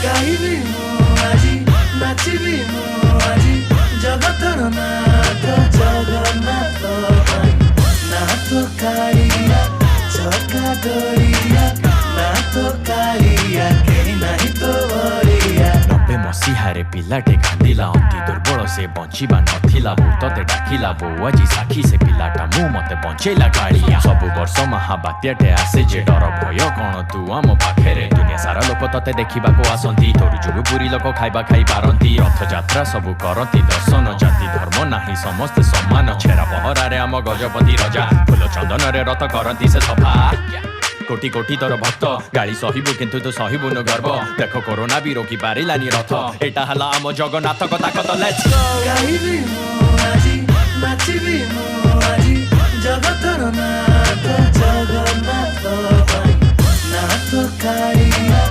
ଗାଇବି ମୁଁ ଆଜି ନାଚିବି ମୁଁ ଆଜି ଜଗତର ନାଥ ଜଗନ୍ନାଥ ପାଇଁ ନାଥ କାଳିଆ ଚକା ଦଳିଆ ନାଥ କାଳିଆ କେହି ନାହିଁ ତ ବଳିଆ। 90 ମସିହାରେ ପିଲାଟେ କାନ୍ଦିଲା ଅତି ଦୁର୍ବଳ ସେ ବଞ୍ଚିବା ନଥିଲା ବୋଉ ତତେ ଡାକିଲା ବୋଉ ଆଜି ସାକ୍ଷୀ ସେ ପିଲାଟା ମୁଁ ମତେ ବଞ୍ଚେଇଲା କାଳିଆ। ସବୁ ବର୍ଷ ମହାବାତ୍ୟାଟେ ଆସେ ଯେ ଡର ଭୟ କଣ ତୁ ଆମ ପାଖରେ ଦୁନିଆ ସାରା ଲୋକ ତତେ ଦେଖିବାକୁ ଆସନ୍ତି ତୋରି ଯୋଗୁ ପୁରୀ ଲୋକ ଖାଇବା ଖାଇ ପାରନ୍ତି ରଥଯାତ୍ରା ସବୁ କରନ୍ତି ଦର୍ଶନ ଜାତି ଧର୍ମ ନାହିଁ ସମସ୍ତେ ସମାନ ଛେରା ପହରାରେ ଆମ ଗଜପତି ରଜା ଫୁଲ ଚନ୍ଦନରେ ରଥ କରନ୍ତି ସେ ସଫା। कोटि कोटि तोर भक्त गाड़ी सहिबु किंतु तू सहिबुनु गर्व देख कोरोना भी रोकी पारिलानी रथ एटा हला आम जगन्नाथ कथा कत लेट्स गो। गाइबी मु आजी नाचिबी मु आजी जगतर नाथ जगन्नाथ ପାଇଁ ନାଥ କାଳିଆ